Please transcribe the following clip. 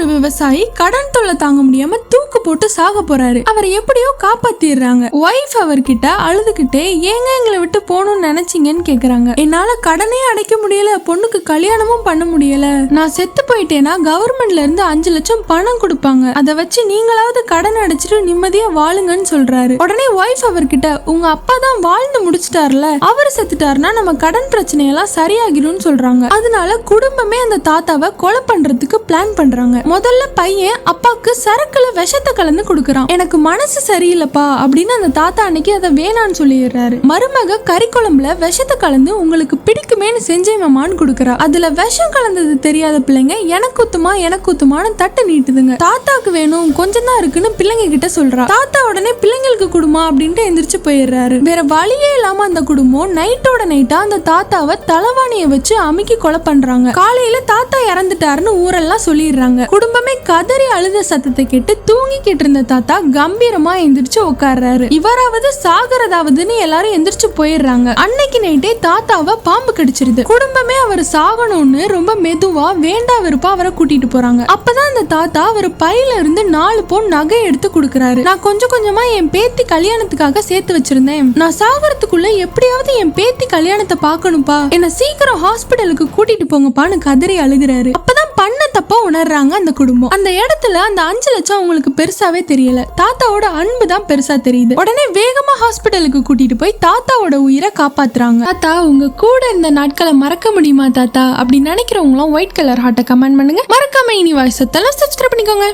ஒரு விவசாயி கடன் தொல்லை தாங்க முடியாம தூக்கு போட்டு சாக போறாரு. அவரை எப்படியோ காப்பாத்திடுறாங்க. ஒய்ஃப் அவர்கிட்ட அழுதுகிட்டே ஏங்க எங்களை விட்டு போகணும்னு நினைச்சீங்கன்னு கேக்குறாங்க. என்னால கடனே அடைக்க முடியல, பொண்ணுக்கு கல்யாணமும் பண்ண முடியல, நான் செத்து போயிட்டேன்னா கவர்மெண்ட்ல இருந்து 5 லட்சம் பணம் கொடுப்பாங்க, அதை வச்சு நீங்களாவது கடன் அடைச்சிட்டு நிம்மதியா வாழுங்கன்னு சொல்றாரு. உடனே ஒய்ஃப் அவர்கிட்ட உங்க அப்பா தான் வாழ்ந்து முடிச்சிட்டாருல, அவரு செத்துட்டாருன்னா நம்ம கடன் பிரச்சனையெல்லாம் சரியாகிடும் சொல்றாங்க. அதனால குடும்பமே அந்த தாத்தாவை கொலை பண்றதுக்கு பிளான் பண்றாங்க. முதல்ல பையன் அப்பாக்கு சரக்குல விஷத்தை கலந்து கொடுக்கறான். எனக்கு மனசு சரியில்லப்பா அப்படின்னு அந்த தாத்தா அன்னைக்கு அதை வேணான்னு சொல்லிடுறாரு. மருமக கறி குழம்புல விஷத்தை கலந்து உங்களுக்கு பிடிக்குமேனு செஞ்சேமான்னு கொடுக்கறா. அதுல விஷம் கலந்தது தெரியாத பிள்ளைங்க எனக்கு ஊத்துமான்னு தட்டு நீட்டுதுங்க. தாத்தாக்கு வேணும், கொஞ்சம் தான் இருக்குன்னு பிள்ளைங்க கிட்ட சொல்றா. தாத்தா உடனே பிள்ளைங்களுக்கு கொடுமா அப்படின்ட்டு எந்திரிச்சு போயிடுறாரு. வேற வழியே இல்லாம அந்த குடும்பம் நைட்டோட நைட்டா அந்த தாத்தாவை தலவாணியை வச்சு அமுக்கி கொலை பண்றாங்க. காலையில தாத்தா இறந்துட்டாருன்னு ஊரெல்லாம் சொல்லிடுறாங்க. குடும்பமே கதறி அழுத சத்தத்தை கேட்டு தூங்கிக்கிட்டு இருந்த தாத்தா கம்பீரமா எந்திரிச்சு உட்கார்றாரு. இவராவது சாகரதாவதுன்னு எல்லாரும் எந்திரிச்சு போயிடுறாங்க. அன்னைக்கு நைட்டே தாத்தாவை பாம்பு கடிச்சிருது. குடும்பமே அவர் சாகணும்னு ரொம்ப மெதுவா வேண்டா வெறுப்பா அவரை கூட்டிட்டு போறாங்க. அப்பதான் அந்த தாத்தா அவர் பையில இருந்து 4 பவுன் நகை எடுத்து கொடுக்கறாரு. நான் கொஞ்சம் கொஞ்சமா என் பேத்தி கல்யாணத்துக்காக சேர்த்து வச்சிருந்தேன், நான் சாகறதுக்குள்ள எப்படியாவது என் பேத்தி கல்யாணத்தை பார்க்கணும்பா, என்ன சீக்கிரம் ஹாஸ்பிடலுக்கு கூட்டிட்டு போங்கப்பான்னு கதறி அழுகிறாரு. அப்பதான் பண்ண தப்பா உணர்றாங்க அந்த குடும்பம். அந்த இடத்துல அந்த 5 லட்சம் அவங்களுக்கு பெருசாவே தெரியல, தாத்தாவோட அன்பு தான் பெருசா தெரியுது. உடனே வேகமா ஹாஸ்பிடலுக்கு கூட்டிட்டு போய் தாத்தாவோட உயிரை காப்பாத்துறாங்க. தாத்தா உங்க கூட இந்த நாட்களை மறக்க முடியுமா தாத்தா அப்படி நினைக்கிறவங்களும் ஒயிட் கலர் ஹார்ட்டை கமெண்ட் பண்ணுங்க. மறக்காம இனி வாய்ஸ் சப்ஸ்கிரைப் பண்ணிக்கோங்க.